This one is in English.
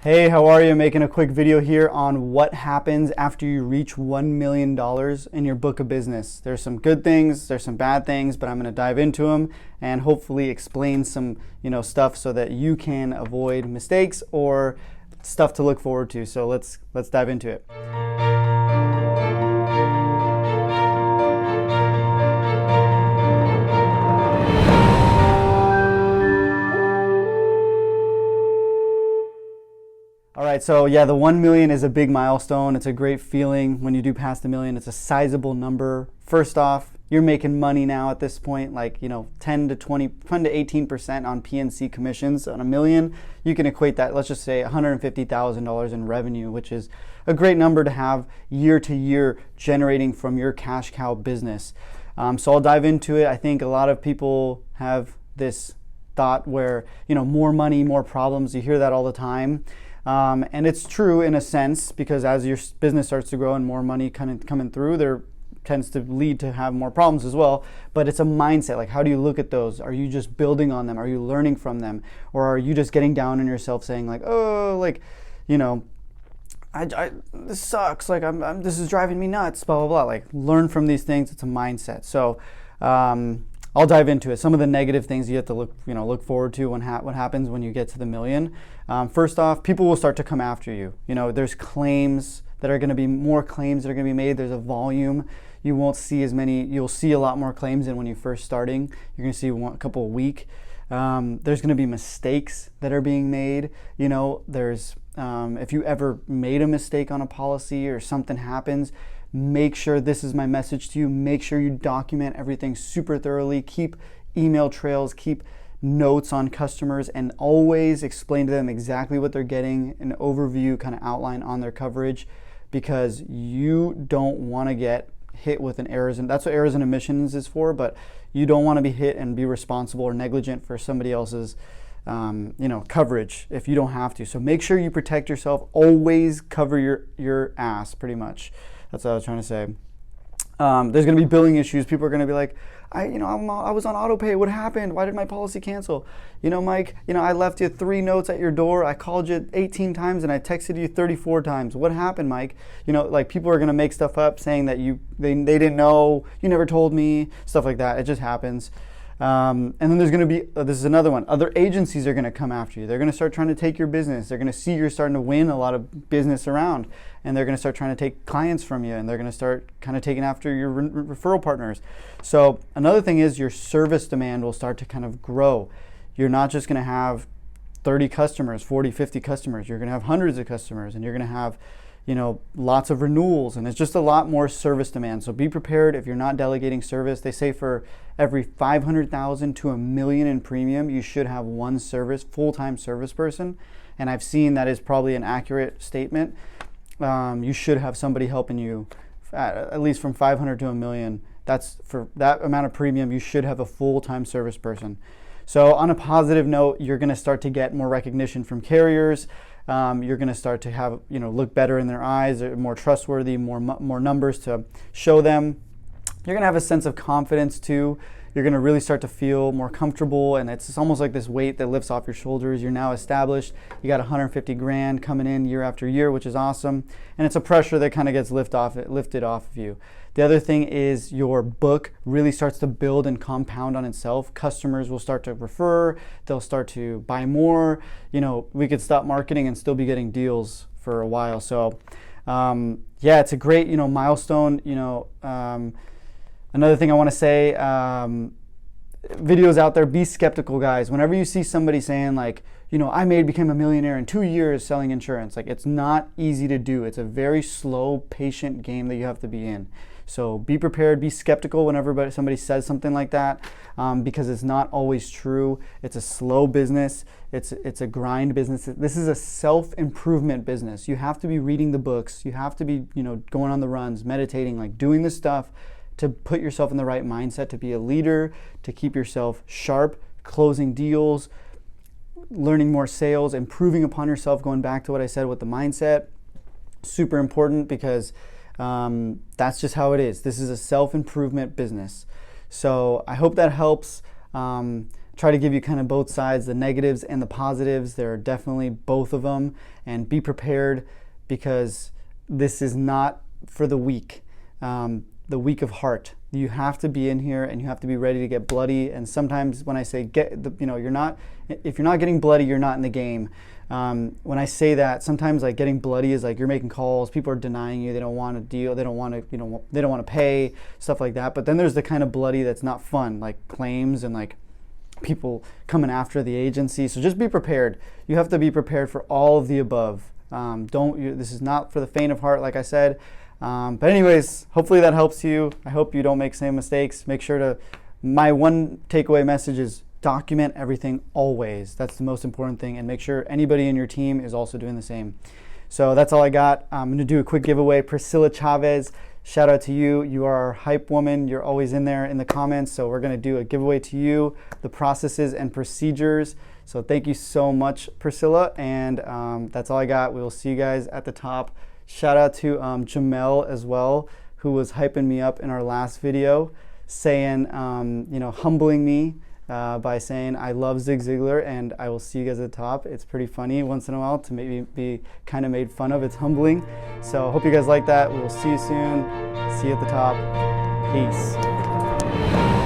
Hey, how are you? Making a quick video here on what happens after you reach $1 million in your book of business. There's some good things, there's some bad things, but I'm going to dive into them and hopefully explain some, stuff so that you can avoid mistakes or stuff to look forward to. So let's dive into it. All right, so yeah, the 1 million is a big milestone. It's a great feeling when you do pass the million. It's a sizable number. First off, you're making money now at this point, like 10 to 18% on PNC commissions on a million. You can equate that, let's just say $150,000 in revenue, which is a great number to have year to year generating from your cash cow business. So I'll dive into it. I think a lot of people have this thought where, more money, more problems. You hear that all the time. And it's true in a sense, because as your business starts to grow and more money kind of coming through, there tends to lead to have more problems as well. But it's a mindset. Like, how do you look at those? Are you just building on them? Are you learning from them? Or are you just getting down on yourself saying like, oh, like, this sucks. Like, this is driving me nuts, blah, blah, blah. Like, learn from these things. It's a mindset. So, I'll dive into it. Some of the negative things you have to look forward to what happens when you get to the million. First off, people will start to come after you. There's claims that are going to be more claims that are going to be made. There's a volume. You won't see as many. You'll see a lot more claims than when you're first starting. You're going to see a couple a week. There's going to be mistakes that are being made. There's if you ever made a mistake on a policy or something happens, make sure, this is my message to you, make sure you document everything super thoroughly. Keep email trails, keep notes on customers, and always explain to them exactly what they're getting, an overview kind of outline on their coverage, because you don't want to get hit with an errors, and that's what errors and omissions is for, but you don't want to be hit and be responsible or negligent for somebody else's coverage if you don't have to. So make sure you protect yourself. Always cover your ass, pretty much. That's what I was trying to say. There's going to be billing issues. People are going to be like, I was on auto pay. What happened? Why did my policy cancel? Mike, I left you 3 notes at your door. I called you 18 times and I texted you 34 times. What happened, Mike? Like, people are going to make stuff up saying that they didn't know, you never told me, stuff like that. It just happens. And then there's going to be, this is another one, other agencies are going to come after you. They're going to start trying to take your business. They're going to see you're starting to win a lot of business around, and they're going to start trying to take clients from you, and they're going to start kind of taking after your referral partners. So another thing is your service demand will start to kind of grow. You're not just going to have 30 customers, 40, 50 customers. You're going to have hundreds of customers, and you're going to have lots of renewals, and it's just a lot more service demand. So be prepared if you're not delegating service. They say for every 500,000 to $1 million in premium, you should have one full-time service person. And I've seen that is probably an accurate statement. You should have somebody helping you at least from 500 to $1 million. That's for that amount of premium. You should have a full-time service person. So on a positive note, you're going to start to get more recognition from carriers. You're going to start to have, look better in their eyes, more trustworthy, more numbers to show them. You're going to have a sense of confidence too. You're going to really start to feel more comfortable, and it's almost like this weight that lifts off your shoulders. You're now established. You got 150 grand coming in year after year, which is awesome. And it's a pressure that kind of gets lifted off of you. The other thing is your book really starts to build and compound on itself. Customers will start to refer. They'll start to buy more. We could stop marketing and still be getting deals for a while. So yeah, it's a great, milestone. Another thing I want to say, videos out there, be skeptical, guys. Whenever you see somebody saying like, I became a millionaire in 2 years selling insurance, like, it's not easy to do. It's a very slow, patient game that you have to be in. So be prepared, be skeptical whenever somebody says something like that, because it's not always true. It's a slow business. It's a grind business. This is a self-improvement business. You have to be reading the books. You have to be, going on the runs, meditating, like doing this stuff to put yourself in the right mindset, to be a leader, to keep yourself sharp, closing deals, learning more sales, improving upon yourself, going back to what I said with the mindset. Super important, because that's just how it is. This is a self-improvement business. So I hope that helps. try to give you kind of both sides, the negatives and the positives. There are definitely both of them, and be prepared, because this is not for the weak of heart. You have to be in here and you have to be ready to get bloody. And sometimes when I say if you're not getting bloody, you're not in the game. When I say that, sometimes like getting bloody is like you're making calls, people are denying you, they don't want to deal, they don't want to pay, stuff like that. But then there's the kind of bloody that's not fun, like claims and like people coming after the agency. So just be prepared. You have to be prepared for all of the above. This is not for the faint of heart, like I said. But anyways, hopefully that helps you. I hope you don't make same mistakes. Make sure to, my one takeaway message is document everything always. That's the most important thing, and make sure anybody in your team is also doing the same. So that's all I got. I'm gonna do a quick giveaway. Priscilla Chavez, shout out to you. You are our hype woman. You're always in there in the comments. So we're gonna do a giveaway to you, the processes and procedures. So thank you so much, Priscilla. And that's all I got. We will see you guys at the top. Shout out to Jamel as well, who was hyping me up in our last video, saying, humbling me by saying, I love Zig Ziglar and I will see you guys at the top. It's pretty funny once in a while to maybe be kind of made fun of. It's humbling. So I hope you guys like that. We will see you soon. See you at the top. Peace.